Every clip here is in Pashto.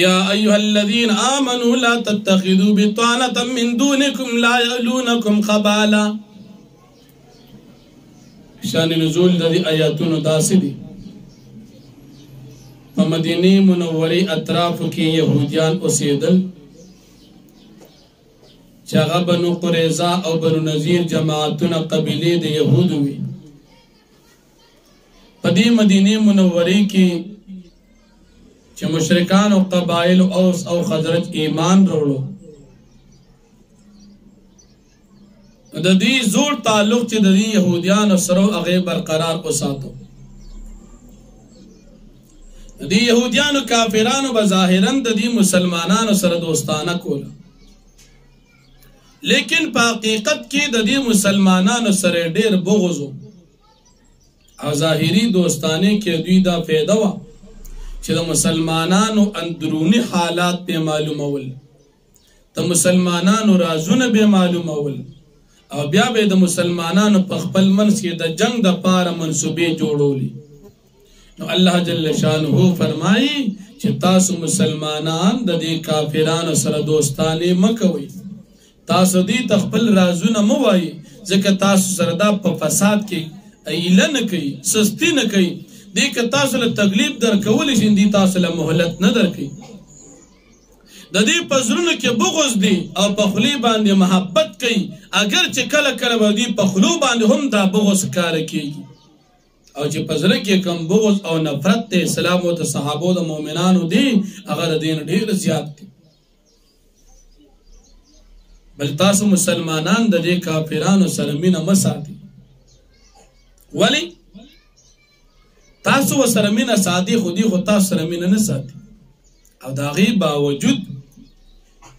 يا أيها الذين آمنوا لا تتخذوا بطانة من دونكم لا يألونكم خبالا. شان نزول دي آیاتونو داسې دي په مدینه منورې اطرافو کې يهوديان اوسېدل چې هغه بنو قریظه او بنو نذیر جماعتونه قبیلې د يهودو وي. په دې مدینه منورې کې چې مشرکان او قبایل اوس او خزرج ایمان وروړو د دې زور تعلق چې د دې يهوديانو سره هغه برقرار وساتو. د دې يهوديانو کافرانو بظاهرا د دې مسلمانانو سره دوستانه کوله، لیکن په حقیقت کې د دې مسلمانانو سره ډېر بغض او ظاهري دوستانه کې دوی دا فایده وا چې د مسلمانانو اندرونی حالات به معلومول، د مسلمانانو رازونه به معلومول او بیا به د مسلمانانو په خپل منځ کې د جنگ د پاره منسوبې جوړولې. نو الله جل شانه فرمایي چې تاسو مسلمانان د دې کافرانو سره دوستانه مکوئ، تاسو دې خپل رازونه مو وایي، ځکه تاسو سره دا په فساد کې ایله نه کوي، سستی نه کوي، دې که تاسو له تکلیف درکولی شي دې تاسو له مهلت نه درکوي. د دې په زړونو کې بغض دی او په خولې باندې محبت کوي، اگر چې کله کله به دې په خولو باندې هم دا بغض ښکاره کېږي او چې په زړه کې کوم بغض او نفرت دی اسلام او د صحابو د مؤمنانو دی هغه د دې نه ډېر زیات دی. بل تاسو مسلمانان د دې کافرانو سره مینه مه ساتئ. ولې؟ تاسو ورسره مینه ساتئ خو دې خو تاسو سره مینه نه ساتي او د هغې باوجود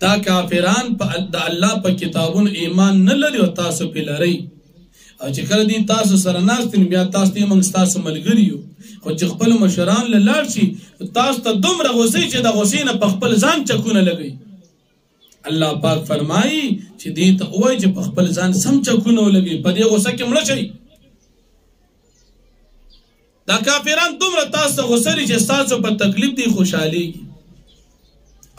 دا کافران د الله په کتابونو ایمان نه لري او تاسو پې لرئ، او چې کله دې تاسو سره ناست وي بیا تاسو ته موږ ستاسو ملګري یو، خو چې خپلو مشران له لاړ شي تاسو ته دومره غوسې چې د غوسې نه په خپل ځان چکونه لګئ. الله پاک فرمایي چې دې ته ووایي چې په خپل ځان سم چکونه ولګئ، په دې غوسه کې مړه شئ. دا کافران دومره تاسو ته غوسه دي چې ستاسو په تکلیف دې خوشحالېږي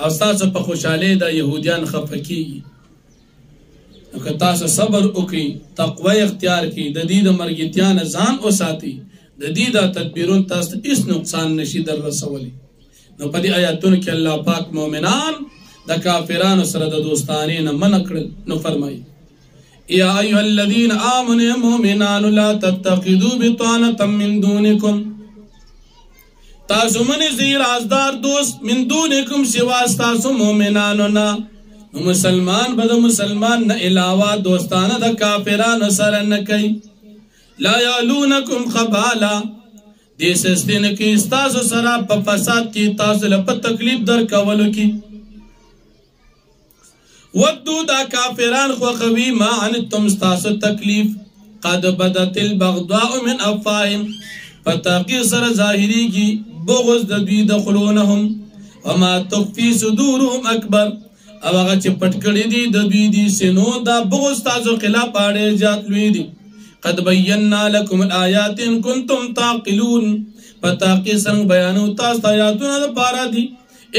او ستاسو په خوشحالۍ دا يهوديان خفه کېږي. نو که تاسو صبر وکړئ، تقوی اختیار کړئ، د دې د مرګتیا نه ځان وساتئ، د دې دا تدبیرون تاسو ته هېڅ نقصان نشي در رسولی. نو په دې آیاتونو کې الله پاک مؤمنان د کافرانو سره د دوستانې نه منع کړل. نو فرمایي یا ایها الذین آمنوا مؤمنان لا تتخذوا بطانة من دونکم، تاسو منی زی رازدار دوست من دونکم سوا تاسو مؤمنانو نا. نو مسلمان به د مسلمان نه علاوه دوستانه د کافرانو سره نه کوي. لا یعلونکم خبالا، دې سستی نه کوي ستاسو سره په فساد کې، تاسو له په تکلیف در کولو کې. ودو دا کافران خوخوي ما عنتم ستاسو تکلیف، قد بدت البغضاء من افواههم، فتاقی سره ظاهریږي بغض د دوی د خلونهم، وما تخفي صدورهم اکبر، او هغه چې پټ کړي دي د دوی دي سینو دا بغض تاسو خلاف اړې زیات لوی دي. قد بینا لكم الآیات ان کنتم تعقلون، فتاقی سره بیانو تاسو آیاتونه د پاره دي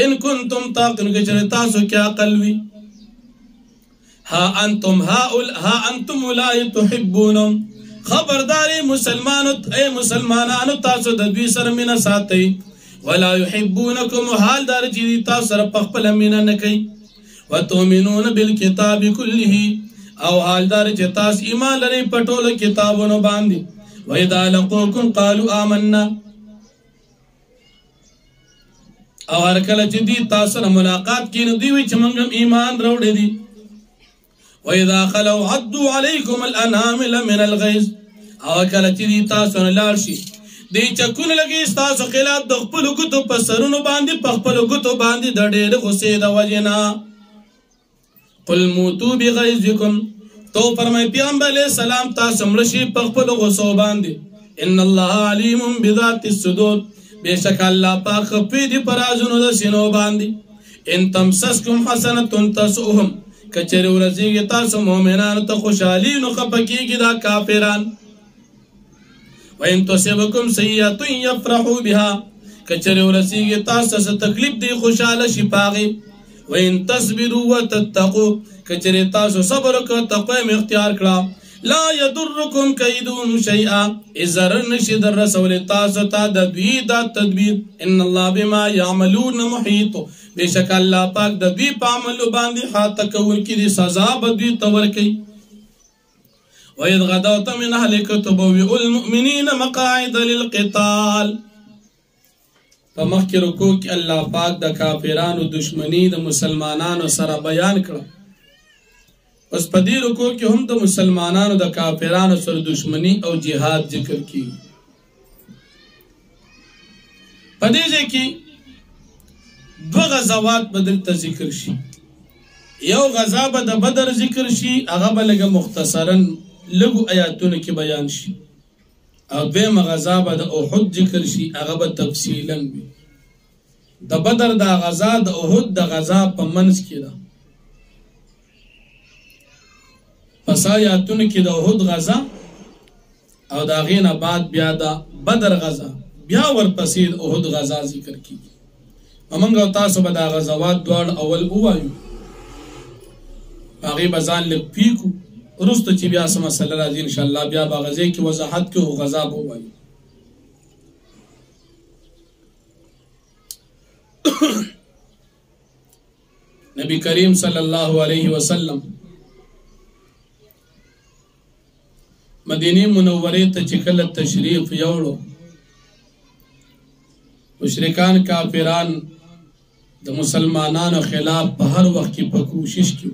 ان کنتم تعقلون کې چې تاسو کې عقل وي. ها انتم اولئک تحبونهم، خبرداري مسلمانانو تاسو د دوی سره مینه ساتئ، ولا يحبونكم حال دار چې تاسو سره په خپل مینه نه کوي. وتؤمنون بالکتاب كله، او حال دار چې تاسو ایمان لرئ په ټولو کتابونو باندې. واذا لقوكم قالوا آمنا، او هر کله چې دوی تاسو سره ملاقات کوي نو دوی وایي چې موږ ایمان راوړی دي. وإذا خلوا عضوا عليكم الأنامل من الغيظ، او کله چې تاسو نه لاړ شي دی چکونه لګي تاسو خلاف د خپل ګوتو په سرونو باندې په خپل ګوتو باندې د ډېر غصې د وجنا. قل موتوا بغيظكم، تو فرمای پیغمبر علیہ السلام تاسو مړ شئ په خپل غصو باندې. ان الله علیم بذات الصدور، بشک الله پاک خپې دي پرازونو د سینو باندې. ان تمسسکم حسنه تسؤهم، کچره ورځيږي تاسو مؤمنانو ته خوشحالي نو خپکیږي دا کافران. وان تصبکم سیئه یفرحوا بها، کچره ورسیږي تاسو څه تکلیف دی خوشاله شي پاغي وان تصبروا وتتقوا کچره تاسو صبر وکړه تقوا می اختیار کړه لا يضركم كيدهم شيئا اذر نشي در رسول تاسو ته د دوی دا تدبیر ان الله بما يعملون محيط بشک الله پاک د دوی په عمل باندې حاته کول کی دي سزا به دوی تور کوي وَإِذْ غَدَوْتَ مِنْ أَهْلِكَ تُبَوِّئُ الْمُؤْمِنِينَ مَقَاعِدَ لِلْقِتَالِ فمخکې رکوع کې الله پاک د کافرانو دشمنی د مسلمانانو سره بیان کړه اوس په دې رکوع کې هم د مسلمانانو د کافرانو سره دشمنی او جهاد ذکر کیږي په دې ځای کې دوه غزوات بدل ته ذکر شي یو غزا به د بدر ذکر شي هغه به لږه مختصرا لږو آیاتونو کې بیان شي او دویمه غزا به د احد ذکر شي هغه به تفصیلا وي د بدر د غزا د احد د غزا په منځ کې ده پس آیاتونو کې د احد غزا او د هغې نه بعد بیا د بدر غزا بیا ورپسې د احد غزا ذکر کیږي موږ او تاسو به دا غزوات دواړه اول ووایو هغې به ځان لږ پیکو وروسته چې بیا څه مسله راځي انشاءالله بیا به غزې کې وضاحت کوو غزا به ووایو نبی کریم صلی الله علیه وسلم مدینه منورې ته چې کله تشریف یوړو مشرکان کافران د مسلمانانو خلاف په هر وخت کې په کوشش کې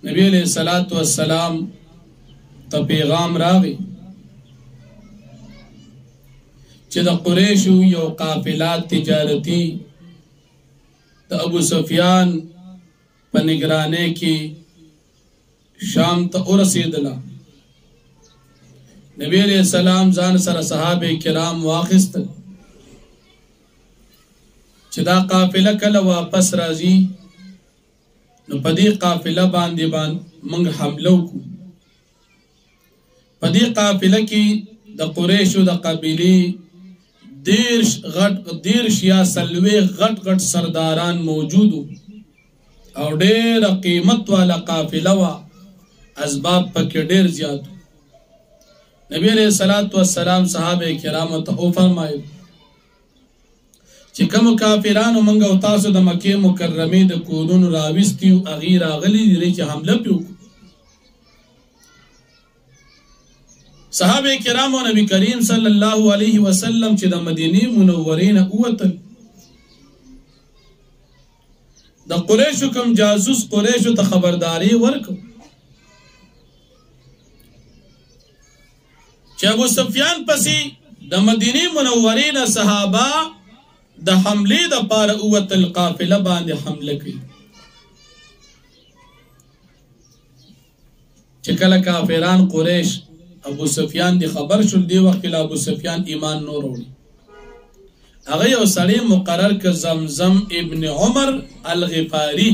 نبی علیہ الصلوۃ والسلام ته پیغام راغی چې د قریشو یو قافله تجارتی د ابو سفیان په نگرانی کې شام ته ورسېدله نبی علیہ السلام ځان سره صحابه کرام واخیستل چې دا قافله کله واپس راځي نو په دې قافله باندې موږ حمله وکړو په دې قافله کې د قریشو د قبیلې دیرش یا سلویخ غټ سرداران موجودو او ډېر قیمت والا قافله وه اسباب پکې ډېر زیاتو نبی علیہ الصلوۃ والسلام صحابه کرامو ته وفرمایل چې کوم کافرانو موږ او تاسو د مکې مکرمې د کورونو راوستي او هغې راغلي دي چې حمله پرې وکړو صحابه کرامو نبی کریم صلی الله علیه وسلم چې د مدینې منورې نه ووتل د قریشو کوم جاسوس قریشو ته خبرداری ورکړ چې ابو سفیان پسې د مدینې منورې نه صحابه د حملې د پاره اوتل قافله باندې حمله کوي چې کله کافران قریش ابو سفیان دی خبر شول دی وخت له ابو سفیان ایمان نور وړي هغه یو سړی مقرر ک زمزم ابن عمر الغفاری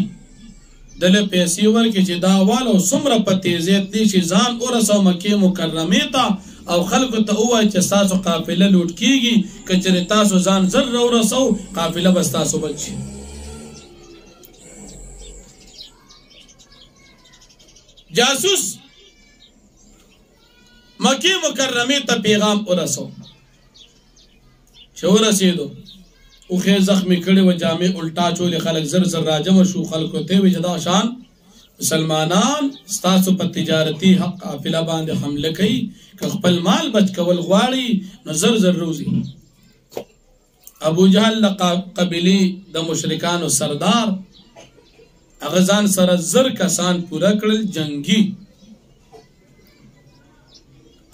دله پیسې ورکړي چې دا والو سمره په تیزه دي چې ځان ورسو مکه مکرمه ته او خلکو ته وایي چې تاسو قافله لوټ کیږي کچره تاسو ځان زر ورسو قافله بس تاسو بچي جاسوس مکه مکرمه ته پیغام ورسو چې ورسېدو او خې زخمی کړي و جامع الټا چول خلک زر راجم شو خلکو ته وجدا شان مسلمانان ستاسو په تجارتی حق قافله باندې حمله کوي که خپل مال بچ کول غواړي نو زر روزي ابو جهل قبیله د مشرکانو سردار هغه ځان سره زر کسان پورا کړل جنگي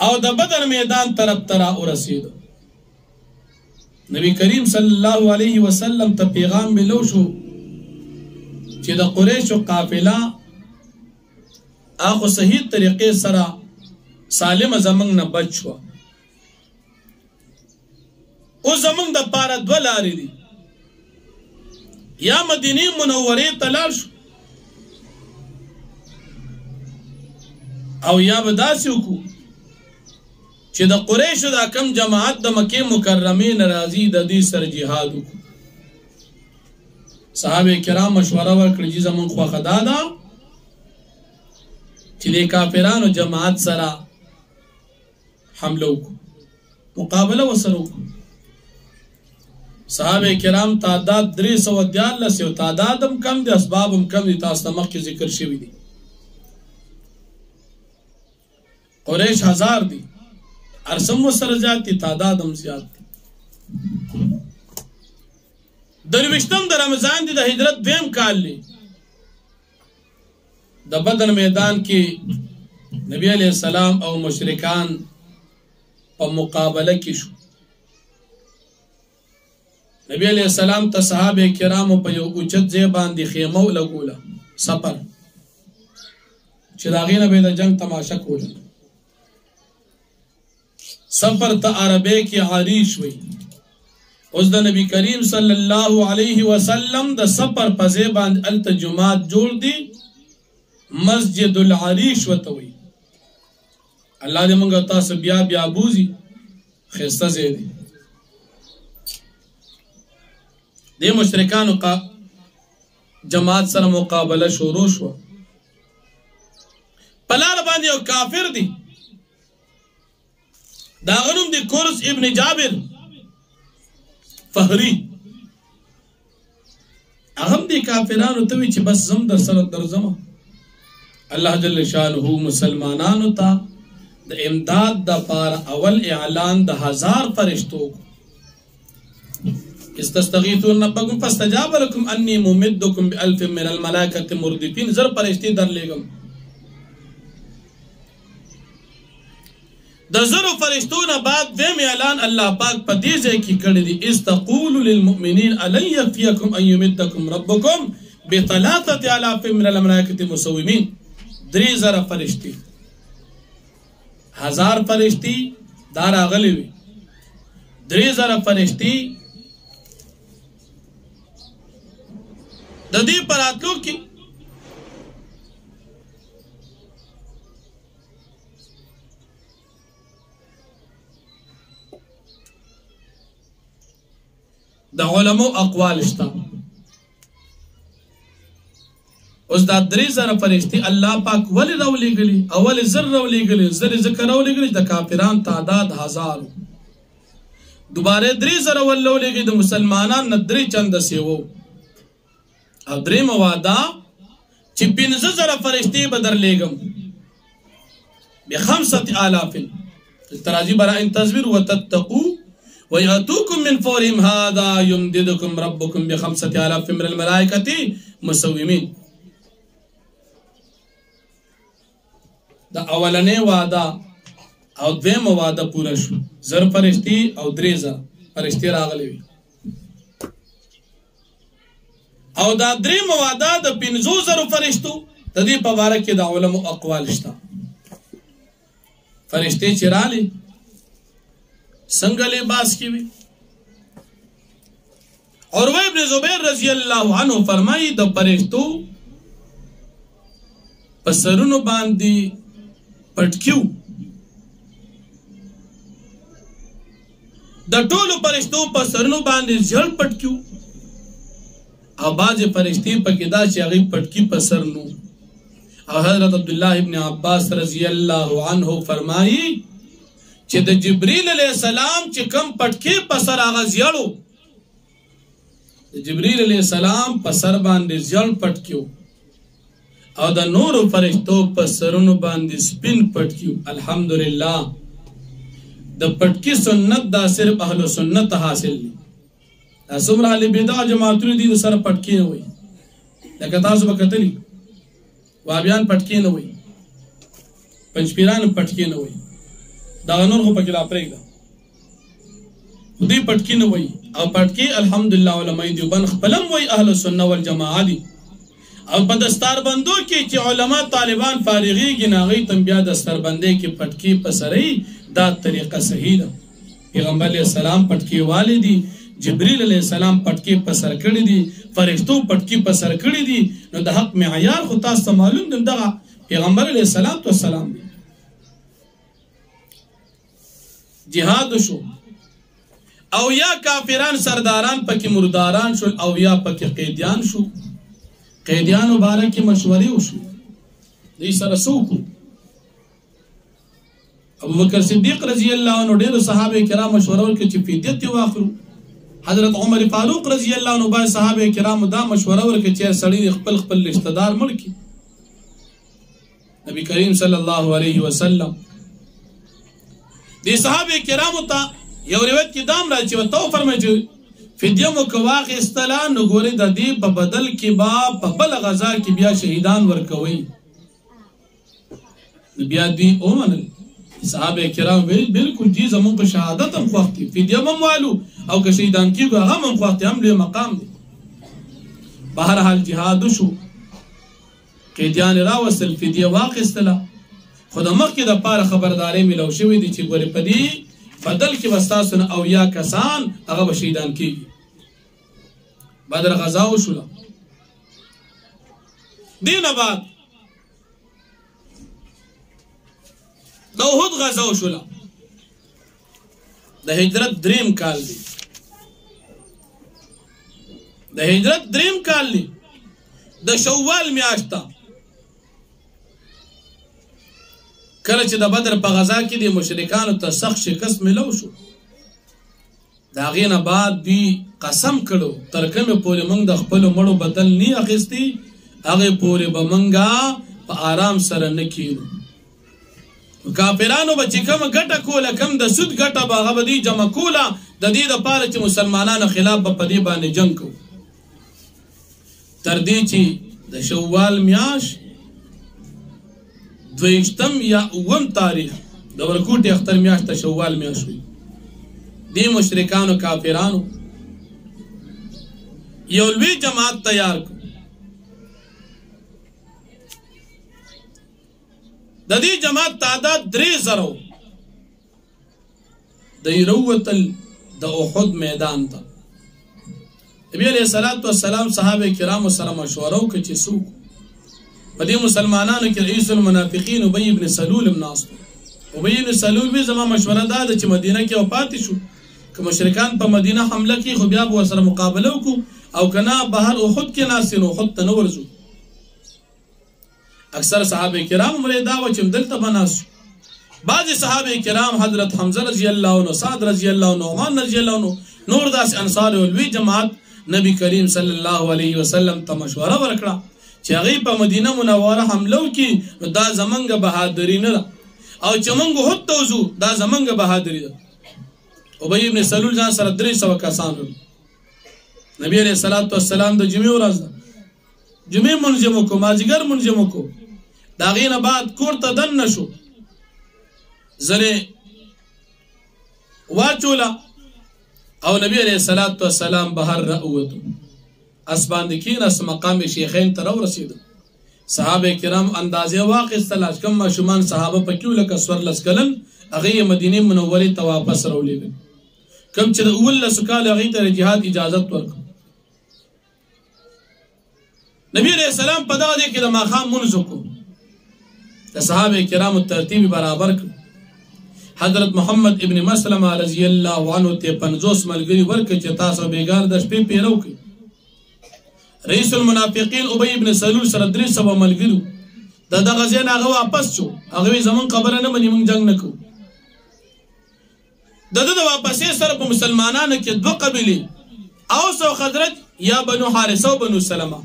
او د بدر میدان طرف ترا ورسېدو نبی کریم صلی الله علیه وسلم ته پیغام ملو شو چې د قریشو قافله اخو صحیح طریقې سره سالم زمنګ نه بچ شو او زمنګ د پاره دوه لارې دي یا مدینه منورې ته لاړ شو او یا به داسې وکړو چې د قریشو دا کم جماعت د مکې مکرمې نه راځي د دې سره جهاد وکړو. صحابه کرام مشوره ورکړه چې زمونږ خوښه دا ده چې د کافرانو جماعت سره حمله وکړو، مقابله ورسره وکړو. صحابه کرام تعداد 314 او تعداد هم کم دي، اسباب هم کم دي، تاسو ته مخکې ذکر شوي دي. قریش 1000 دي، ارسم ورسره زیات دي، تعداد هم زیات دي. درویشتم د رمضان دی د هجرت 2م کال لی د بدر میدان کې نبی علیہ السلام او مشرکان په مقابله کې شو. نبی علیہ السلام ته صحابه کرامو په یو اوچت ځای باندې خیمه ولګوله، سفر چې د هغې نه به د جنگ تماشه کوله. سفر ته عربی کې عریش وی. اوس د نبی کریم صلی الله علیه وسلم د سفر په ځای باندې هلته جومات جوړ دی، مسجد العریش ورته وی. الله دې موږ تاسو بیا بیا بوزي، ښایسته ځای دی. دې مشرکانو جماعت سره مقابله شروع شوه. په لار باندې یو کافر دی، د هغه نوم دی کورس ابن جابر فهری. هغه هم دې کافرانو ته وی چې بس زم در سره درځم. الله جل شانه مسلمانانو ته د امداد د پاره اول اعلان د 1000 فرشتو استستغیثون ربکم فاستجاب لكم انی ممدکم ب1000 من الملائکة مردفین. زر فرشتي در لېږم. د زرو فرشتو نه بعد دیم اعلان الله پاک په دې ځای کې کړی دی، استقول للمؤمنین الن یکفیکم ان یمدکم ربکم ب3000 من الملائکة مسومین. 3000 فرشتي، 1000 فرشتي دا راغلي وي. 3000 فرشتي د دې پر راتلو کې د علماء اقوال شته. اوس دا 3000 فرشتي الله پاک ولې راولېږلي؟ اول زر راولېږلي، زر ذکر راولېږلي، د کافران تعداد 1000. دوباره 3000 ولولېږي د مسلمانان نه 3 چنده سیوو. او دریم وعده چې 5000 فرشتي به درلېږم ب5000 تراجي برا ان تصویر وتتقوا ويأتوكم من فورهم هذا يمددكم ربكم ب5000 من الملائكة مسومين. دا اولنې وعده او دویم وعده پوره شو. زر فرشتي او 3000 فرشتي راغلي وي. او دا دریم وعده د 50000 فرشتو د دې په باره کې د علماء اقوال شته. فرشتي چې راغلي څنګه لباس کې وي؟ عروه ابن زبیر رضی الله عنه فرمایي د فرشتو په سرونو باندې پټکیو. د ټولو فرشتو په سرونو باندې ځل پټکیو. او بعض فرشتي پکې دا چې هغه پټکی په سر نو. او حضرت عبدالله ابن عباس رضی الله عنه فرمایي چې د جبريل علیہ السلام چې کم پټکی په سر هغه ځړو، د جبريل علیہ السلام په سر باندې ځړ پټکیو، او د نور فرشتو په سرونو باندې سپین پټکیو. الحمدلله د پټکی سنت دا صرف اهل سنت حاصل دي. څومره اهل بدع جماعتونه دي د سره پټکی نه وي، لکه تاسو به کتلی وابیان پټکی نه وي، پنځپیران پټکی نه وي، دا نور خو پکې لا پرېږده، دوی پټکی نه وي. او پټکی الحمدلله علماء دیوبند خپلم وي اهل سنت والجماعه دي. او په دستاربندو کې چې علما طالبان فارغېږي نه هغوی ته بیا دستاربندۍ کې پټکی په سره دا طریقه صحیح ده. پیغمبر علیه السلام پټکی والي دي، جبريل علیہ السلام پټکی په سر کړی دي، فرشتو پټکی په سر کړی دي. نو د حق معیار خو تاسو ته معلوم دی، دغه پیغمبر علیہ السلام دی. جهاد شو او یا کافران سرداران پکی مرداران شو او یا پکی قیدیان شو قیدیان مبارکی مشوری شو دی سره سوکو ابو بکر صدیق رضی اللہ عنہ ډیرو صحابه کرام مشوره ورکړي چې فدیت واخلو حضرت عمر فاروق رضی اللہ عنہ باندې صحابه کرام دا مشوره ورکړي چې سړی خپل رشتہ دار ملکی نبی کریم صلی الله علیه وسلم دی صحابه کرامو ته یو روایت کې دام راځي او تو فرمایي فدیه مو کواغ استلا نو ګوري د دې په بدل کې با په بل غزا کې بیا شهیدان ورکوي بیا دی اومنل صحابه کرام ویل بالکل جی زمون په شهادت هم خوختي فدیه مو والو او که شهیدان کیږي هغه هم خوختي هم له مقام دي بهر حال جهاد شو قیدیان راوستل فدیه واخیستله خو د مخکې د پاره خبرداري ملو شوې دي چې ګورې په دې بدل کې به ستاسو نه اویا کسان هغه به شهیدان کېږي بدر غزا وشوله دې نه بعد د احد غزا وشوله د هجرت دریم کال دی د هجرت دریم کال دی د شوال میاشته کله چې د بدر په غزا کې د مشرکانو ته سخت شکست ملو شو د هغې نه بعد دوی قسم کړو تر کومې پورې موږ د خپلو مړو بدل نه اخیستي هغې پورې به موږ په آرام سره نه کښېنو کافرانو به چې کومه ګټه کوله کم د سود ګټه به هغه به دوی جمع کوله د دې دپاره چې مسلمانانو خلاف به په دې باندې جنګ کوو تر دې چې د شوال میاشت دویشتم یا اوم تاریخ د ورکوټي اختر میاشت ته شوال میاشت وي دې مشرکانو کافرانو یو لوی جماعت تیار کړ د دې جماعت تعداد 3000 د یروتل د احد میدان ته نبی علیہ الصلوۃ والسلام صحابه کرام سره مشوره وکړه چې څوک په دې مسلمانانو کې رئیس المنافقین ابی ابن سلول مناستو ابی ابن سلول به زما مشوره دا ده چې مدینه کې وفات شو که مشرکان په مدینه حمله کوي خو بیا به سره مقابله وکړو او کنا بهر احد کې ناسینو احد ته نه ورځو اکثر صحابه کرام مړه دا و چې دلته بناسو بعض صحابه کرام حضرت حمزه رضی الله عنه سعد رضی الله عنه عثمان رضی الله عنه نور داس انصار او لوی جماعت نبی کریم صلی الله علیه وسلم ته مشوره ورکړه چې هغه په مدینه منوره حمله وکړي دا زمونږ بهادری نه ده او چې موږ هوت توزو دا زمونږ بهادری ده ابی ابن سلول ځان سره 300 کسان نبی علیہ الصلوۃ والسلام د جمعې ورځ جمعې منځمو کو مازیګر منځمو کو دا غینه بعد کور ته دن نشو زره واچولا او نبی علیہ الصلوۃ والسلام بهر راوته اسبان دکین اس مقام شیخین تر ورسید صحابه کرام اندازه واقع کم ماشومان صحابه پکیو لکه سور لسکلن هغه مدینه منوره ته واپس راولېږي کم چې د اول لسکال هغه ته جهاد اجازه ورکړه نبی علیہ السلام په دغه کې د ماخام منځ کو د صحابه کرام ترتیب برابر کړ حضرت محمد ابن مسلمه رضی الله عنه ته 50 ملګری ورکړي چې تاسو بیګار د شپې پیرو کوي رئیس المنافقین ابی ابن سلول سره 300 ملګرو د غزا نه هغه واپس شو هغه زمون خبره نه مني مونږ جنگ نکو د واپسې سره په مسلمانانو کې دوه قبیله اوس او خزرج یا بنو حارثه او بنو سلمہ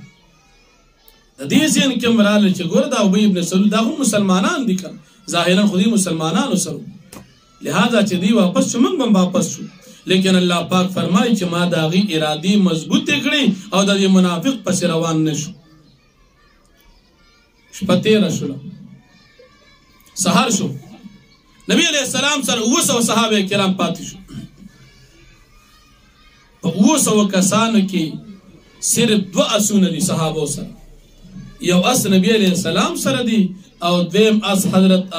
د دې ځین کې مراله چې ګور دا ابی ابن سلول دا هم مسلمانان دي کړه ظاهرا خو دې مسلمانانو سره لہذا چې دی واپس شو موږ هم واپس شو لیکن الله پاک فرمایي چې ما دا غي ارادي مضبوط کړي او د منافق پس روان نشو شپه تیر شو سحر شو نبی علیہ السلام سره 200 صحابه کرام پاتې شو په 200 کسانو کې صرف 2 اسونه دي صحابه سره یو اس نبی علیہ السلام سره دي او دویم اس حضرت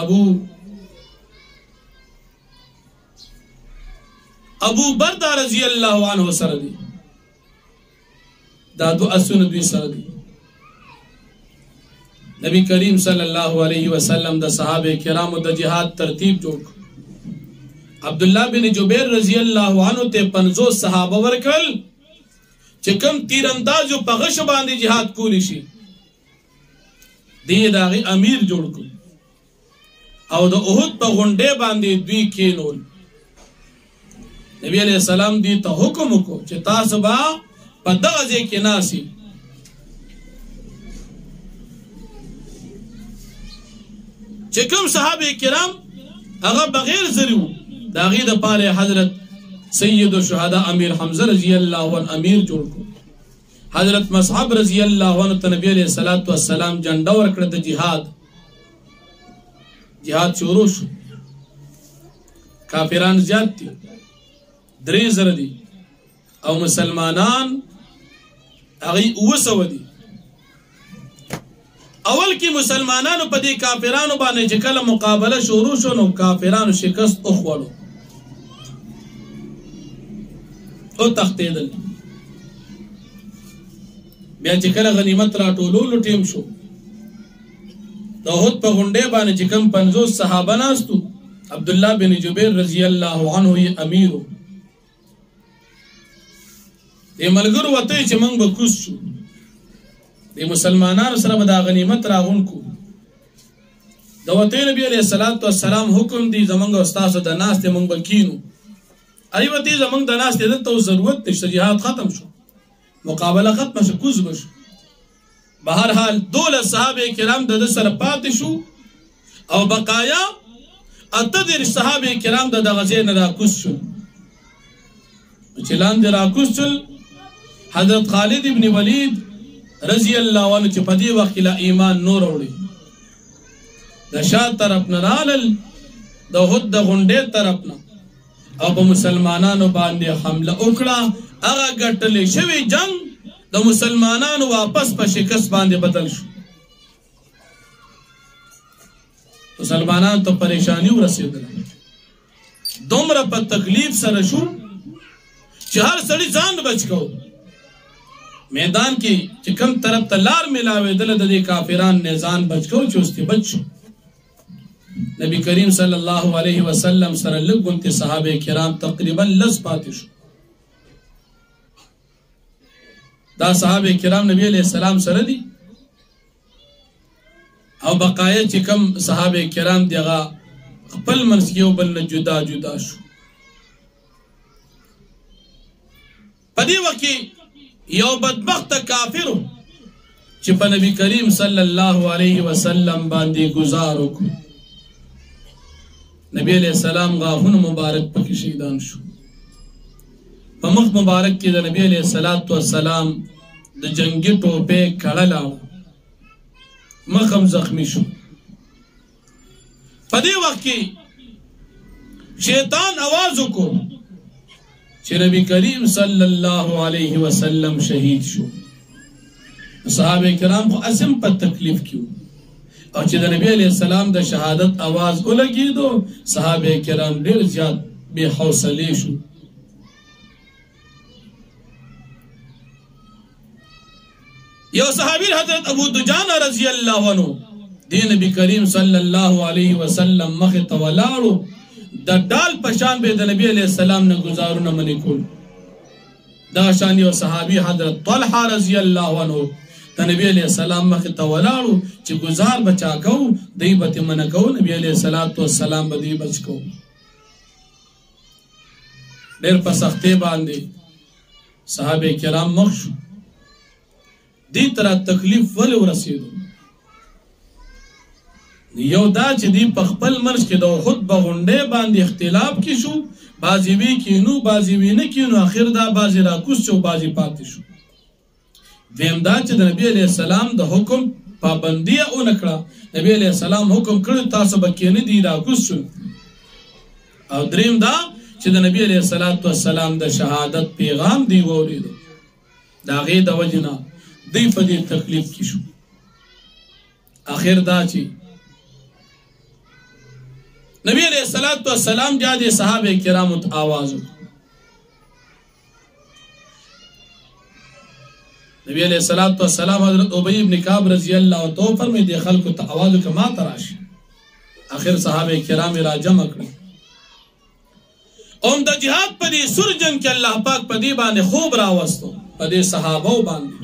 ابو برده رضی الله عنه سره دي دا 2 اسونه دوی سره دي نبی کریم صلی الله علیه وسلم د صحابه کرامو د جهاد ترتیب جوړ عبداللہ بن جبیر رضی اللہ عنہ تے 50 صحابہ ورکل چې کم تیر اندازو په غش باندې جهاد کولی شي دی داغي امیر جوړ کړ او د احد په غونډه باندې دوی کېنول نبی علیہ السلام دی ته حکم وکړو چې تاسو به په دغه ځای کې ناسي چې کوم صحابه کرام هغه بغیر زریو داغي د پاره حضرت سید الشهداء امیر حمزه رضی الله عنه امیر جوړ کړ حضرت مصعب رضی الله عنه ته نبی علیہ الصلوۃ والسلام جنډا ورکړه د جهاد شروع شو کافران زیات دي 3,000 دي او مسلمانان هغه 900 دي اول کې مسلمانانو په دې کافرانو باندې چې کله مقابله شروع شو نو کافرانو شکست اخوړو او تختیدل بیا چې کله غنیمت راټولولو ټیم شو د احد په غونډه باندې چې کوم 50 صحابه ناستو عبدالله بن جبیر رضی الله عنه یې امیرو د ملګرو وته چې موږ به کوس شو د مسلمانانو سره به د غنیمت راغونکو د وته نبی علیہ الصلوۃ والسلام حکم دی زمونږ استاد د ناس ته موږ بکینو ای وته زمونږ د ناس ته ته ضرورت نشته جهاد ختم شو مقابله ختم شو کوز بشو بهر حال 12 صحابه کرام د سره پاتې شو او بقایا اتدر صحابه کرام د غزې نه راکوس شو چلان د راکوس شو حضرت خالد ابن ولید رضی الله عنه چې په دې وخت لا ایمان نور وړي د شات طرف نه رالل د احد د غونډې طرف نه او په مسلمانانو باندې حمله وکړه هغه ګټلې شوی جنگ د مسلمانانو واپس په شکست باندې بدل شو مسلمانانو ته پریشانی ورسېدل دومره په تکلیف سره شو چې هر سړی ځان بچ کو میدان کې چې کوم طرف ته لار ملاوېدل د دې کافران نه ځان بچ کو چې اوس ته بچ شو نبی کریم صلی الله علیه وسلم سره لګونته صحابه کرام تقریبا لس پاتې شو دا صحابه کرام نبی علیہ السلام سره دي او بقایا چې کم صحابه کرام دیغه خپل منځ کې یو بل جدا جدا شو پدې وخت یو بدبخت کافر چې په نبی کریم صلی الله علیه وسلم باندې گزار وکړ نبی علیہ السلام غاښونه مبارک پکې شهیدان شو په مخ مبارک کې د نبی علیہ الصلوۃ والسلام د جنگي ټوپه کړه مخم زخمی شو په دې وخت کې شیطان आवाज وکړ چې نبی کریم صلی الله علیه وسلم شهید شو صحابه کرام خو اسم په تکلیف کیو او چې د نبی علیہ السلام د شهادت आवाज ولګیدو صحابه کرام ډیر زیات بے حوصله شو یو صحابی حضرت ابو دجانہ رضی اللہ عنہ دی نبی کریم صلی اللہ علیہ وسلم مخ تولاړو د ډال پشان به د نبی علیہ السلام نه گزارونه منی کول دا شان یو صحابی حضرت طلحہ رضی اللہ عنہ د نبی علیہ السلام مخ تولاړو چې گزار بچا کو دی به من کو نبی علیہ الصلوۃ والسلام به دی بچ کو ډېر په سختي باندې صحابه کرام مخ شو دی طرح تکلیف ول ورسېدو یو دا چې دی په خپل منځ کې د خود بغونډه باندې اختلاف کې شو بازی وی کینو بازی وی نه کینو اخر دا بازی راکوس شو بازی پاتې شو دیم دا چې د نبی علیہ السلام د حکم پابندی او نکړه نبی علیہ السلام حکم کړ تاسو به کینې دی راکوس شو او دریم دا چې د نبی علیہ السلام د شهادت پیغام دی وریدو دا غي د وجنا دی په دې تکلیف کې شو اخر دا چې نبی علیہ السلام بیا د صحابه کرامو ته आवाज نبی علیہ السلام حضرت ابی ابن کعب رضی اللہ عنہ فرمائے دے خلق ته आवाज کما تراشي اخر صحابه کرام را جمع کړ اوم د جهاد په دې سور جنگ کې الله پاک په دې باندې خوب راوستو په دې صحابه باندې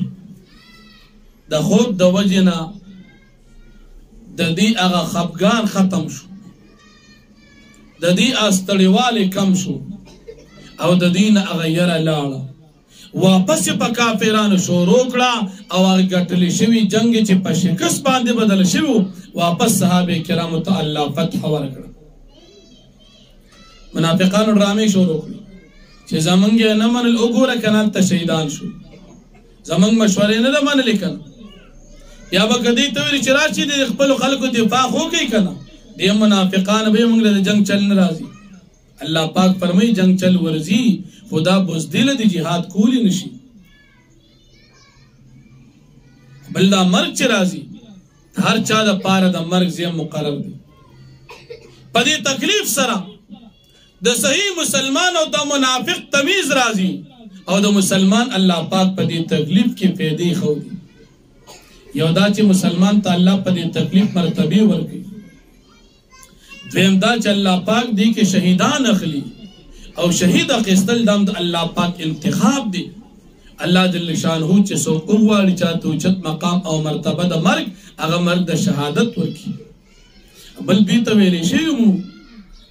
د خوب د وجنا د دې هغه خفګان ختم شو د دې استړیواله کم شو او د دین هغه یره لاړه واپس په کافرانو شروع کړه او هغه ګټلې شوی جنگ چې په شکست باندې بدل شوی واپس صحابه کرامو ته الله فتح ورکړه منافقانو ډرامې شروع کړې چې زمونږ نه منل وګوره کنه ته شهیدان شو زمونږ مشورې نه ده منلې کنه یا به کدی ته ویل چې راشي د خپل خلکو دفاع وکړي کنه دې منافقان به موږ له جنگ چل نه راځي الله پاک فرمایي جنگ چل ورزي خدا بزدل د جهاد کولی نشي بل دا مرګ چې راځي هر چا د پاره د مرګ زی مقرر دي پدې تکلیف سره د صحیح مسلمان او د منافق تمیز راځي او د مسلمان الله پاک پدې تکلیف کې فائدې خو دي یو دا چې مسلمان ته الله پدې تکلیف مرتبه ورکړي دویم دا چې الله پاک دی کې شهیدان اخلي او شهید اخستل دم د الله پاک انتخاب دی الله جل شانه چې سو اوغواړي چاته چت مقام او مرتبه د مرګ هغه مرګ د شهادت ورکی بل بیت ویلې شی مو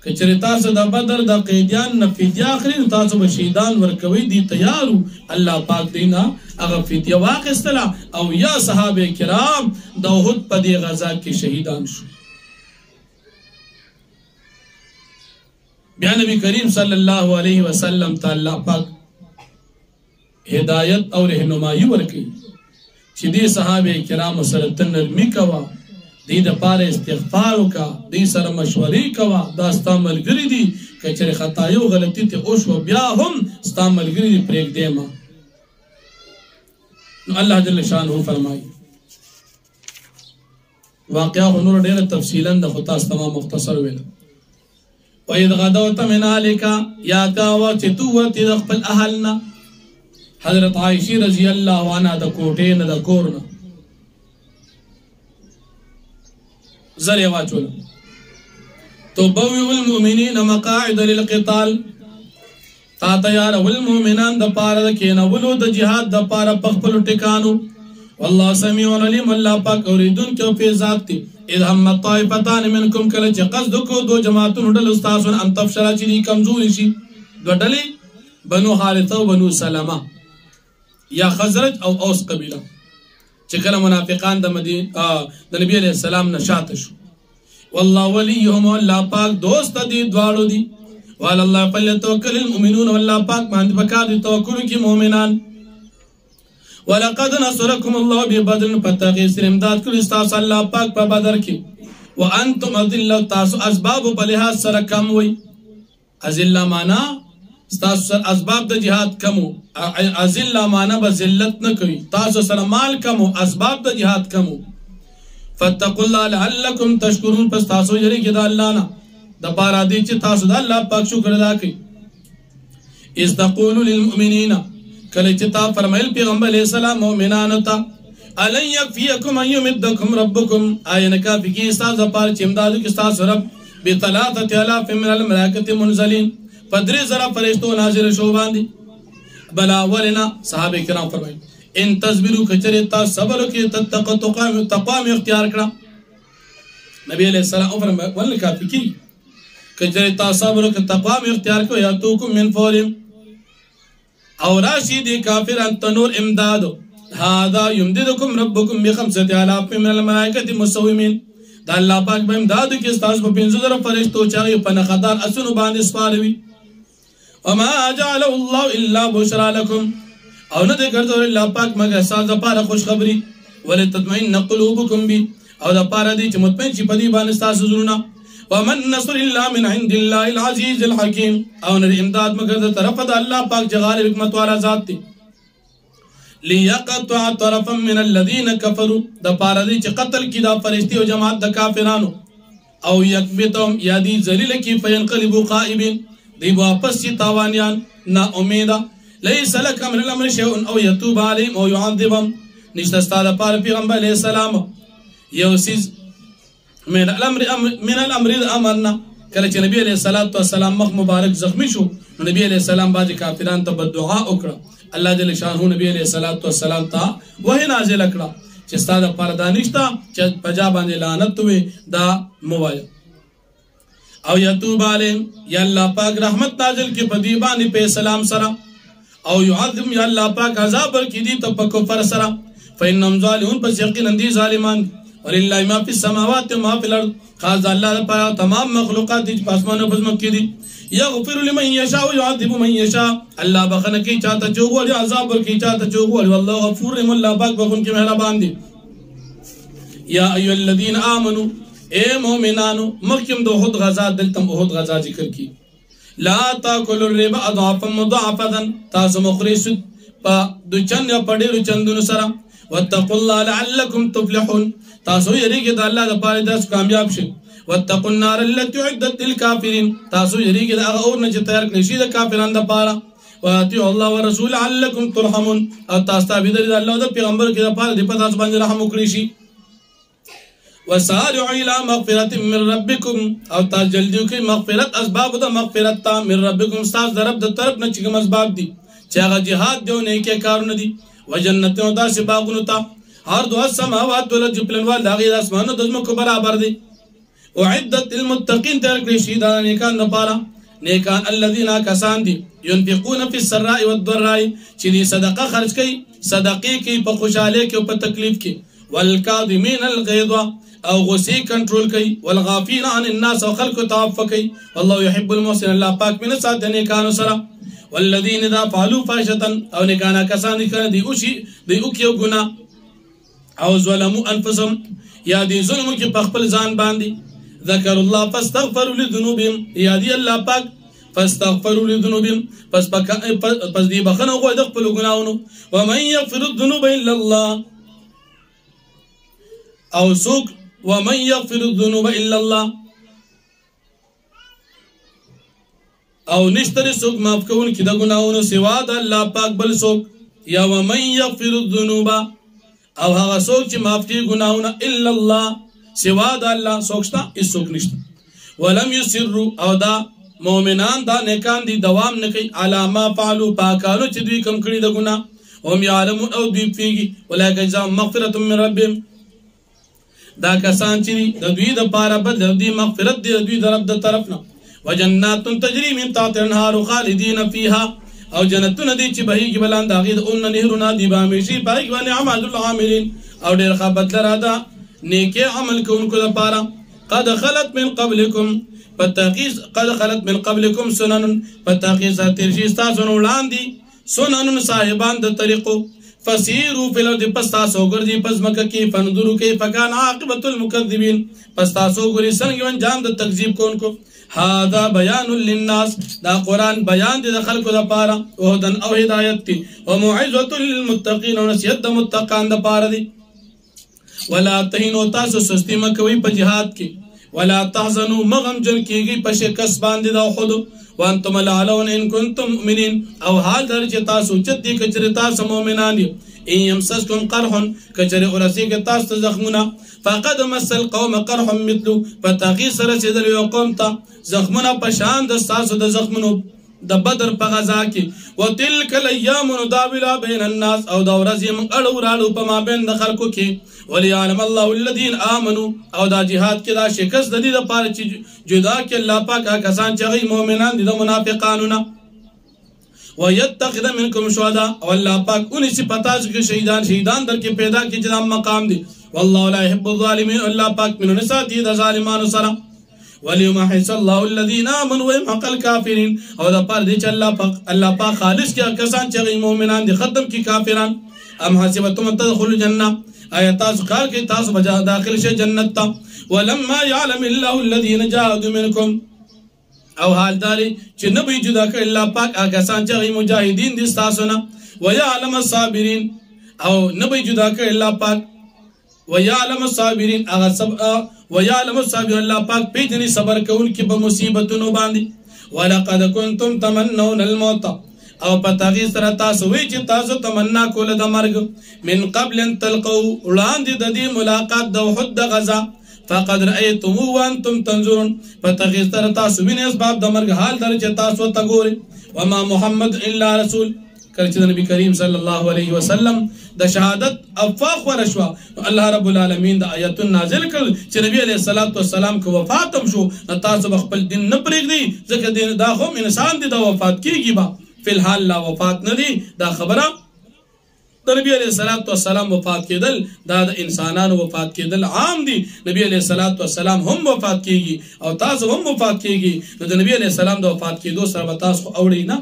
کچره تاسو د بدر د قیدیان نفیدیا اخري تاسو به شهیدان ورکوي دي تیارو الله پاک دینا هغه فدیه واخستلا او یا صحابه کرام د احد په دی غزا کې شهیدان شو بیا نبی کریم صلی الله علیه وسلم تعالی پاک ہدایت اور رہنمائی ورکی چې دې صحابه کرام سره تنرمی کوا دې د پاره استغفار وکا دې سره مشورې کوا دا ستا ملګری دي کچره خطا یو غلطی ته او شو بیا هم ستا ملګری دي پرېږ دیما نو الله جل شانه فرمایي واقعا نور ډېر تفصیلا د خطا تمام مختصر ویل وَإِذْ غَدَوْتَ مِنْ أَهْلِكَ يَا كَاوَ چتوت د خپل اهلنا حضرت عائشہ رضی اللہ عنہ د کوټې نه د کور نه زری واچول تبوئ المؤمنین مقاعد للقتال تا تیار والمؤمنان د پاره د کینولو د جهاد د پاره پخپل ټکانو والله سمیع علیم الله پاک اوریدون کې په ذات دی اذ هم طائفتان منکم کله چې قصد کو دو جماعتونو ډل استاد ان تفشل چې کمزوري شي دو ډلې بنو حارثه او بنو سلمہ یا خزرج او اوس قبیله چې کله منافقان د نبی علیہ السلام نشاط شو والله وليهم الله پاک دوست دي دواړو دي وعلى الله فليتوكل المؤمنون والله پاک باندې پکار دي توکل کی مؤمنان ولقد نصركم الله ببدر فتغي سرمداد کړي تاسو الله پاک په بدر کې وانتم اذل تاسو اسباب په لحاظ سره کم وي اذل معنا تاسو اسباب د جهاد کمو اذل معنا به ذلت نه کوي تاسو سره مال کمو اسباب د جهاد کمو فتقوا الله لعلكم تشكرون پس تاسو یری کې د الله نه د پاره دي چې تاسو د الله پاک شکر ادا کړئ استقول للمؤمنین کله چې تا فرمایل پیغمبر علیہ السلام مؤمنانو ته الن یکفیکم ان یمدکم ربکم آینه کافی کی استاد پار چې امدادو کې استاد رب ب3000 من الملائکه منزلین پدری زرا فرشتو نازل شو باندې بلا ولنا صحابه کرام فرمایي ان تصبروا کچره تا صبر کې تتقوا تقام اختیار کړه نبی علیہ السلام فرمایي ول کافی کی کچره تا صبر کې تقام اختیار کړه یا تو کوم من فورم او راشي دي کافران تنور امدادو هذا يمددكم ربكم ب5000 من الملائکه مسومين دا الله پاک به امدادو کې استاد په 500 فرشتو چاغي په نخدار اسونو باندې سپاروي وما جعل الله الا بشرى لكم او نه دې ګرځول الله پاک مګر ساز لپاره خوش خبري ولتطمئن قلوبكم بي او دا پاره دي چې مطمئن شي په دې باندې تاسو زړونه ومن نصر الا من عند الله العزيز الحكيم او نه امداد مگر د طرف د الله پاک جغار حکمت والا ذات دی ليقطع طرفا من الذين كفروا د پاره دي چې قتل کی دا فرشتي او جماعت د کافرانو او يكبتهم يدي ذلیل کی فينقلبوا خائبين دی واپس شي تاوانيان نا امیدا ليس لك من الامر شيء او يتوب عليهم او يعذبهم نشته ستاسو لپاره پیغمبر علیہ السلام یو سیز من الامر امرنا کله چې نبی علیہ الصلوۃ والسلام مخ مبارک زخمی شو نو نبی علیہ السلام باندې کافرانو ته بدعا وکړه الله جل شانه نبی علیہ الصلوۃ والسلام ته وحی نازل کړه چې ستاسو پر دانشتا چې پجا باندې لعنت وي دا موایا او یتوب علیهم یا الله پاک رحمت نازل کی پدی باندې په سلام سره او يعظم یا الله پاک عذاب ورکی دی ته په کفر سره فإنهم ظالمون پس یقینا دي ظالمان ولله ما فی السماوات و ما فی الارض خاص الله لپاره تمام مخلوقات دي په اسمانو په ځمکه دي یغفر لمن یشاء و يعذب من یشاء الله بخنه کی چاته چوغول عذاب ورکی چاته چوغول والله غفور رحیم الله پاک بخون کی مهربان دي یا ایها الذین آمنوا اے مومنانو مخکم د احد غزا دلتم احد غزا ذکر کی لا تاكلوا الربا اضعافا مضاعفا تاسو مخرسد په دوچن یا پډیرو چندونو سره واتقوا الله لعلكم تفلحون تاسو یریږئ د الله لپاره تاسو کامیاب شئ واتقوا النار التي اعدت للكافرين تاسو یریږئ د هغه اور نه چې تیار کړی شي د کافرانو لپاره واطيعوا الله ورسوله لعلكم ترحمون او تاسو تابع دي الله او د پیغمبر کې لپاره د پتاس باندې رحم وکړي شي وسارعوا الى مغفرة من ربكم او تاسو جلدی کوي مغفرت اسباب د مغفرت تا من ربكم تاسو د رب د طرف نه چې کوم اسباب دي چې هغه jihad دی نه کې کارونه دي وجنت او داسې باغونو ته هر دوه سماوات ول جپلنوال د غیر اسمانو د زمکو برابر دي اعدت للمتقين تر کې شي دا نیکان لپاره نیکان الذين كسان دي ينفقون في السراء والضراء چې دي صدقه خرج کوي صدقې کوي په خوشاله کې او په تکلیف کې والكاظمين الغيظ او غصه کنټرول کوي والغافين عن الناس او خلق تعفو کوي والله يحب المحسن الله پاک من سات نیکانو سره والذين اذا فعلوا فاحشة او نیکانا کسان کړه دی او شي دی او کیو ګنا او ظلموا انفسهم یا دی ظلم کې په خپل ځان باندې ذکر الله فاستغفروا لذنوبهم یا دی الله پاک فاستغفروا لذنوبهم پس دی بخنه غوښ د خپل ګناونو ومن يغفر الذنوب الا الله او سوق ومن يغفر الذنوب الا الله او نشتر سوق معاف کون کی د گناہوں سوا د الله پاک بل سوق یا ومن يغفر الذنوب او هغه سوق چې معاف کی گناہوں الا الله سوا د الله سوقشتا اس سوق نشته ولم يسروا او دا مؤمنان دا نیکان دي دوام نکي علامه فعلوا پاکانو چې دوی کم کړي د ګناه هم يعلمون او دوی پیږي ولکه جزاء مغفرة من ربهم دا کسان چې د دوی د پاره بد دی مغفرت دی دوی د رب د طرف نه وجنات تجري من تحتها الانهار خالدين فيها او جنتونه دي چې بهيږي بلان داغي د اون نهرونه دی بامشي پای باندې عمل العاملين او ډېر خبرت لرادا نیکه عمل کوونکو لپاره قد خلت من قبلكم سنن فتاقيز ترشي تاسو وړاندې سنن صاحبان د طریقو فسیرو فی الارض پستاسو ګرځي پزمکه کې فندرو کې فکان عاقبت المکذبین پستاسو ګری څنګه انجام د تکذیب کوونکو هذا بیان للناس دا قران بیان دي د خلکو لپاره او هدن او هدایت دي او موعظه للمتقین او نصیحت د متقین لپاره دي ولا تهنوا تاسو سستی مکوي په jihad کې ولا تحزنوا مغم جن کېږي په شکست باندې دا خود وانتم العلون ان كنتم مؤمنين او حال در چې تاسو چې دي کچره تاسو مؤمنان دي ان يمسسكم قرح کچره ورسي کې تاسو زخمونه فقد مس القوم قرح مثل فتاقي سره چې د یو قوم ته زخمونه په شان د تاسو د زخمونو د بدر په غزا کې وتلك الايام نداولها بين الناس او دا ورځې موږ اړو راړو په مابین د خلکو کې وليعلم الله الذين امنوا او دا جهاد کې دا شکست د دې لپاره چې جدا کې الله پاک کسان چې غي مؤمنان دي د منافقانو نه ويتخذ منكم شهداء او الله پاک اونې چې پتا چې شهیدان در کې پیدا کې چې مقام دي والله لا يحب الظالمين الله پاک منو ساتي د ظالمانو سره وليمحص الله الذين امنوا ويمحق الكافرين او دا پر دې چې الله پاک خالص کې کسان چې غي مؤمنان دي ختم کې کافران ام حسبتم تدخلوا الجنه آیات تاسو کار کې تاسو بجا داخل شي جنت ته ولما يعلم الله الذين جاهدوا منكم او حال داري چې نبي جدا کړ الله پاک هغه کسان چې مجاهدین دي تاسو نه ويعلم الصابرين او نبي جدا کړ الله پاک ويعلم الصابرين هغه سب ويعلم الصابرين الله پاک پیژني صبر کوونکي په مصیبتونو باندې ولقد كنتم تمنون الموت او پتاغي سره تاسو وی چې تاسو تمنا کول د مرګ من قبل ان تلقوا وړاندې د دې ملاقات د وحد غزا فقد رأيتموه وانتم تنظرون فتغیستر تاسو وینئ اسباب د مرګ حال در چې تاسو ته ګورئ وما محمد الا رسول. کله چې نبی کریم صلی الله علیه وسلم د شهادت افاق ورشوا الله رب العالمین د آیاتون نازل کړ چې نبی علیه الصلاۃ والسلام کو وفاتم شو تاسو خپل دین نه پرېږدئ ځکه دین دا هم انسان دی دا وفات کیږي با فی الحال لا وفات نه دی دا خبره د نبی علیه الصلاۃ والسلام وفات کېدل دا د انسانانو وفات کېدل عام دي نبی علیه الصلاۃ والسلام هم وفات کیږي او تاسو هم وفات کیږي نو د نبی علیه السلام د وفات کېدو سره به تاسو اورئ نه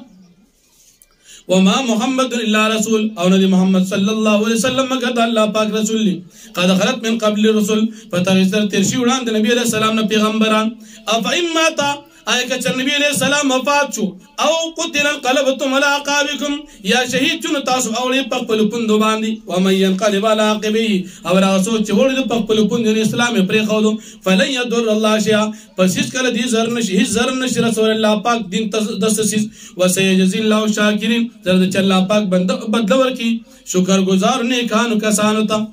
وما محمد الا رسول او نبی محمد صلی الله علیه وسلم مگر د الله پاک رسول دی قد خلت من قبل الرسل فتغسر ترشی وړاندې نبی علیه السلام نه پیغمبران افئن مات آیا که نبی علیہ السلام وفات شو او قتل انقلبتم على عقابكم یا شهید چون تاسو اوړي په خپل پوندو باندې ومن ينقلب على عقبيه او راسو چې وړي په خپل پوند اسلام پرې خولو فلن يضر الله شيئا پس هیڅ کله دې زر نشي رسول الله پاک دین تاسیس وسيجزي الله شاکرین زرد چې الله پاک بدل ورکی شکر گزار نیکانو کسانو ته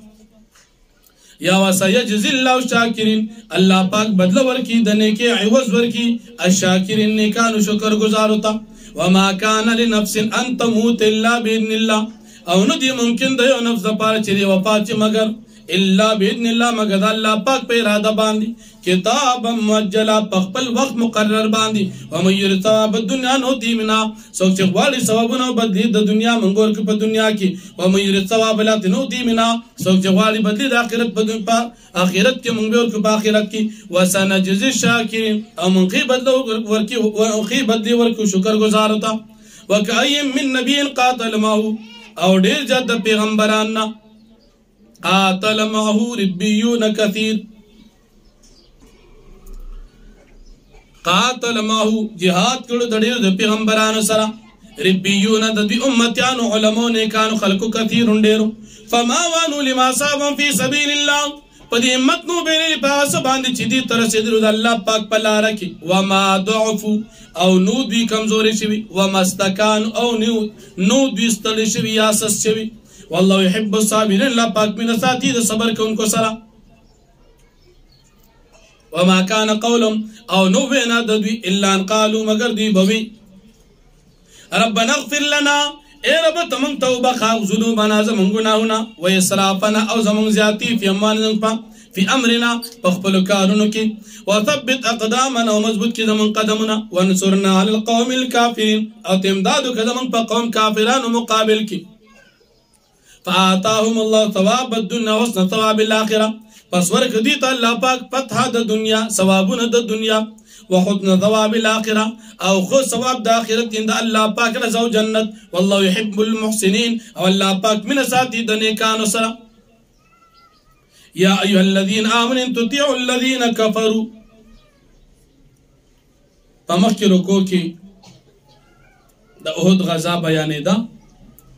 یا وسيجزي الله شاکرین الله پاک بدل ورکی د نیکی عوض ورکی الشاکرین نیکانو شکر گزار ہوتا وما كان لنفس ان تموت الا باذن الله او نو دی ممکن د یو نفس لپاره چې وفات مگر الا باذن الله مگر الله پاک په اراده باندې کتاب مؤجلا په خپل وخت مقرر باندې ومن يريد ثواب الدنيا نؤتيه منها سوچ غواړي ثوابونه بدلی د دنیا منګور کې په دنیا کې ومن يريد ثواب الاخره نؤتيه منها سوچ غواړي بدلی د آخرت په آخرت کې منګور کې په آخرت کې وسنجزي الشاکرین او منقي بدلو ورکی او خي بدلی ورکو شکر گزار ہوتا وکایم من نبی قاتل معه او ډیر جد پیغمبران قاتل معه ربيون كثير قاتل معه جهاد کړه د ډیر د پیغمبرانو سره ربيون د دې امتيانو علماء نه کانو خلقو كثير ډیرو فما وانوا لما صابوا في سبيل الله پدې همت نو بیرې په اس باندې چې دې تر سیدلو د الله پاک په لار کې وما ضعفوا او نو دوی کمزوري شوی ومستکان او نو دوی ستړي شوی یا سس شوی والله يحب الصابرين الله پاک من ساتي د صبر کوونکو سره وما كان قولهم او نو وینا د دوی الا ان قالوا مگر دوی بوي ربنا اغفر لنا اے رب تمام توبه خاو ذنوبنا زمون گناهونه و اسرافنا او زمون زیاتی فی اموالنا فی امرنا بخپل کارونو کې وثبت اقدامنا ومضبوط کې زمون قدمنا وانصرنا على القوم الكافرين او تمدادو کې زمون په قوم کافرانو مقابل کې فآتاهم الله ثواب الدنيا وحسن ثواب الاخره پس ورکړي ته الله پاک فتح د دنیا ثوابونه د دنیا وحسن ثواب الاخره او خو ثواب د اخرت عند الله پاک رضا او جنت والله يحب المحسنين او الله پاک من ساتي د نیکانو سره یا ایها الذين امنوا تطيعوا الذين كفروا تمکرو کو کی د احد غزا بیانې ده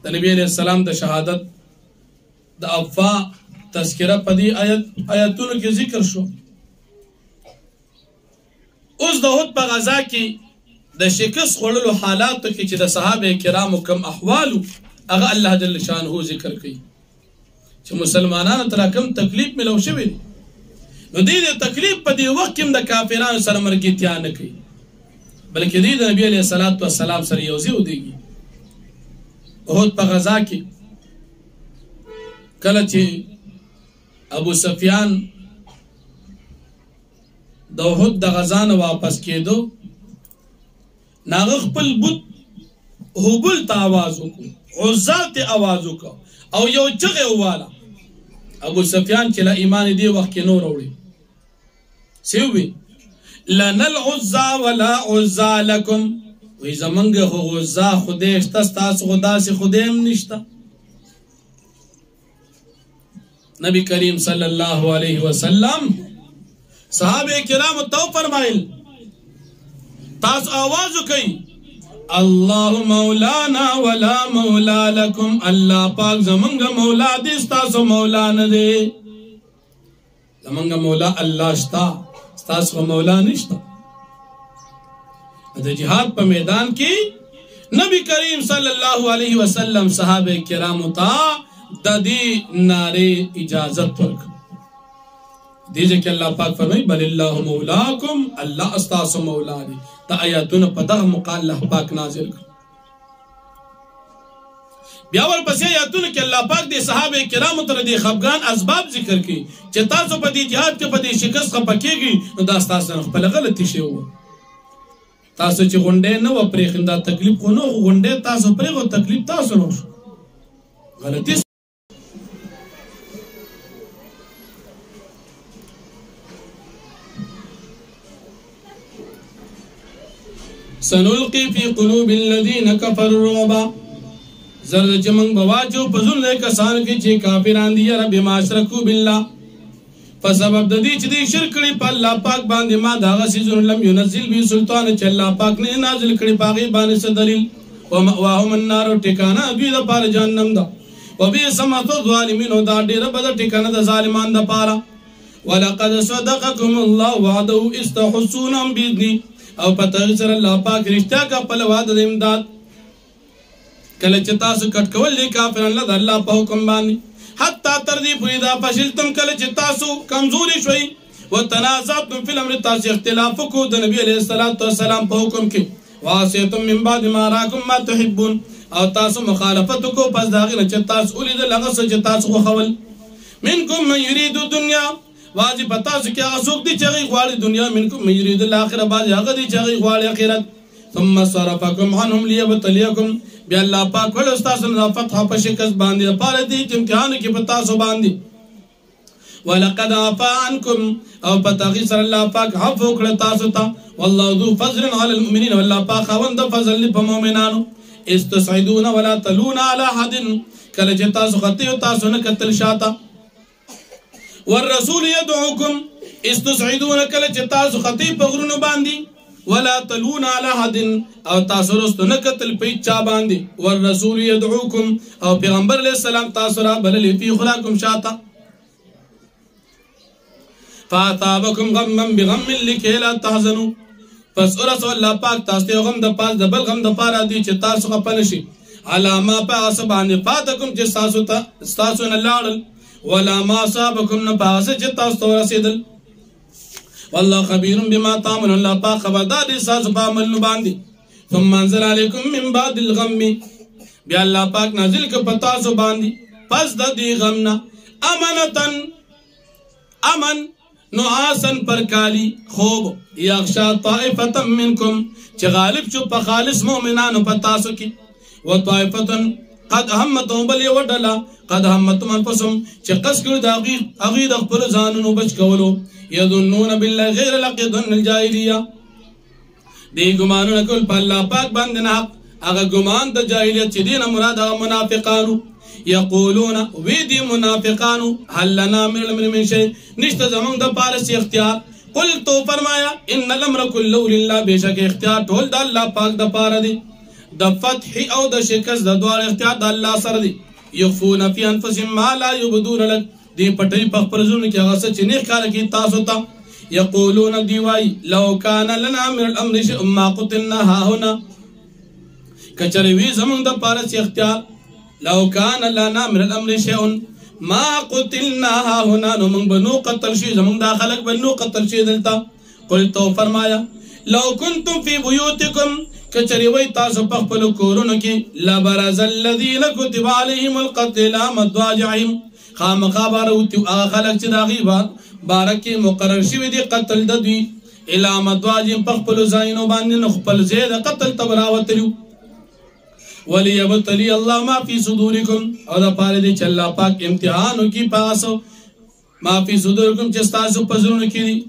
د نبی علیہ السلام د شهادت د افا تذکرہ پدی آیاتونو کې ذکر شو اوس د احد په غزا کې د شکست خوړلو حالاتو کې چې د صحابه کرامو کم احوالو هغه الله جل شانه ذکر کوي چې مسلمانانو تر کوم تکلیف ملو شوی نو دې تکلیف په دې وخت کې د کافرانو سره مرګتیا نه کوي بلکې دې د نبی علیہ الصلوۃ والسلام سره یوځي ودیږي احد په غزا کې کله چې ابو سفیان د احد د غزا نه واپس کېدو ناغه خپل بت هبل ته आवाज وکړ عزا ته आवाज وکړ او یو چغه واله ابو سفیان چې لا ایمان دی وخت کې نور وړي سیوی لنا العزا ولا عزا لكم وی زمنګ هو عزا خدای تاسو خدا سي خدایم نشتا نبی کریم صلی الله علیه وسلم صحابه کرام تو فرمایل تاس آواز کوي الله مولانا ولا مولا لكم الله پاک زمنګ مولا دې تاسو مولا نه دی زمنګ مولا الله شتا تاسو مولا نشتا د جهاد په میدان کې نبی کریم صلی الله علیه وسلم صحابه کرام ته د دې ناره اجازت ورک دیجه کہ اللہ پاک فرمائی بل اللہ مولاکم اللہ استاس مولا دی تا آیاتون پتہ مقال اللہ پاک نازل کر بیاور پسی آیاتون کہ اللہ پاک دی صحابہ کرام تر دی خفگان اسباب ذکر کی چه تاسو پا دی جہاد کے پا دی شکست خپکی گی نو دا استاسن خپل غلطی شے ہوا تاسو چه غنڈے نو پریخن دا تکلیف خو نو غنڈے تاسو پریخو تکلیف تاسو نو غلطی سنلقی فی قلوب الذین کفروا الرعب زرد چمنگ بواجو پزن لے کسان کی چی کافران دی رب ما اشرکو باللہ فسبب ددی چی دی شرک کری پا اللہ پاک باندی ما داغا سیزن لم ينزل بھی سلطان چی اللہ پاک نے نازل کری پاقی بانی سے دلیل ومأواہم النار و ٹکانا دوی دا پار جہنم دا وبی سمت الظالمین و دا دیر بدا ٹکانا دا ظالمان دا پارا وَلَقَدْ صَدَقَكُمُ اللَّهُ وَعَدَهُ اسْتَحُسُونَ بِإِذْنِهِ او پتغسر اللہ پاک رشتہ کا پل وعد دا امداد کل چتاسو کٹکول لی کافر اللہ پا حکم بانی حتی تردی پویدہ فشلتم کل چتاسو کمزوری شوئی و تنازعتم فی الامر تاسی اختلافو کو دا نبی علیہ السلام پا حکم کی واسیتم من بعد ما راکم ما تحبون او تاسو مخالفتو کو پس داغی چتاسو اولی دا لغس چتاسو خول منکم من یرید دنیا واجی پتاسو کیا غسوک دی چاگی خواری دنیا منکم من یرید الاخر باجی آگا دی چاگی خواری اخیرت ثم صرفکم عنهم لیبتلیکم بی اللہ پاک ولی استاسن دا فتح پا شکست باندی دا پارے دی امتحان کی پتاسو باندی وَلَقَدْ عَفَا عَنْكُمْ او پتاقی سر اللہ پاک حفو کرتاسو تا واللہ ذو فضل علی المؤمنین واللہ پاک خوند فضل لی پا مومنانو استسعدون ولا تلون علی حد کل جتاسو خطیو تاسو نکتل شاتا والرسول يدعوكم استسعدون کل جتاسو خطیب پغرونو باندی ولا تلون على حد او تاسو رستو نکتل پیچا باندی والرسول يدعوكم او پیغمبر علیہ السلام تاسو را بللی فی خلاکم شاتا فاتابکم غمم بغم لکی لا تحزنو پس ارسو اللہ پاک تاستے غم دا پاس دا بل غم دا پارا دی چه تاسو خپنشی علاما پا عصبانی فاتکم چه ستاسو نلالل ولا ما صابکم نپاس چه تاسو رسیدل واللہ خبیر بما تعملون اللہ پاک خبردار دی ساس پا عمل نباندی ثم انزل علیکم من بعد الغم بی اللہ پاک نازل کے پتاسو باندی پس دا دی غمنا امنتن امن نعاسن پرکالی خوب یخشا طائفتا منکم چه غالب چو پا خالص مومنانو پتاسو کی و طائفتن قد همتون بلی وڈلا قد همتون انفسهم چه قس کرد اغید اخبر زانونو بچ کولو یظنون باللہ غیر لقیدن الجاہلیہ دی گمانو نکل پا اللہ پاک باندنا حق اگا گمان دا جاہلیت چی دینا مراد اگا منافقانو یقولون ویدی منافقانو حل لنا من الامر من شئی نشت زمان دا پارسی اختیار قل تو فرمایا ان الامر کلو للہ بے شک اختیار ٹھول دا اللہ پاک دا پارا دی دا فتح او دا شکست دا دوار اختیار دا اللہ سر دی یخفون فی انفسهم ما لا یبدون لک دی پٹری پخ پرزون کی غصہ چنیخ کار کی تاسو تا یقولون دیوائی لو کان لنا من الامر شئ ما قتلنا ہا ہونا کچروی زمان دا پارسی اختیار لو کان لنا من الامر شئ ما قتلنا ہا ہونا نو من بنو قتل شی زمان دا خلق بنو قتل شی دلتا قل تو فرمایا لو کنتم فی بیوتکم کچروی تاسو پخ پلو کورونو کی لبرز الذین کتب علیہم القتل مدواجعہم خام خاباروتیو آغا خلق چی دا غیبات بارکی مقرر شوی دی قتل دوی علامت واجیم پخپلو زائنو باندی نخپل زید قتل تبراوتلیو ولی ابتلی اللہ ما فی صدورکم او دا پاری دی چلا پاک امتحانو کی پاسو ما فی صدورکم چستاسو پزرونو کی دی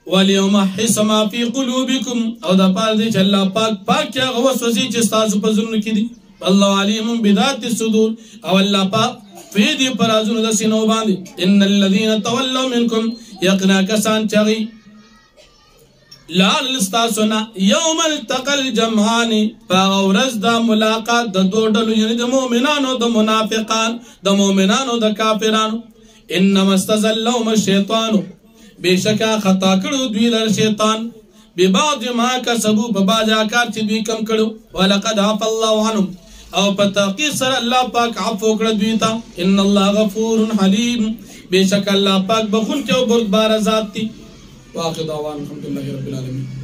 ولی امحس ما فی قلوبکم او دا پاری دی چلا پاک پاک کیا غوصوزی چستاسو پزرونو کی دی اللہ علیم بذات الصدور او اللہ پاک فیدی پرازون دا سینو باندی ان الذین تولو منکم یقنا کسان چاگی لال استاسونا یوم التقل جمعانی فاغورز دا ملاقات دا دو ڈلو یعنی دا مومنانو دا منافقان دا مومنانو دا کافرانو انما استزلوم الشیطانو بے شکا خطا کرو دوی در شیطان ببعض ما کسبو بباج آکار چی دوی کم کرو ولقد عفا اللہ عنم او پتاقی سر اللہ پاک عفو کرد دویتا ان اللہ غفور حلیم बेशक अल्लाह पाक बखुन के बरकबार ذات थी। वाखिर दावाना अल्हम्दुलिल्लाहि रब्बिल आलमीन।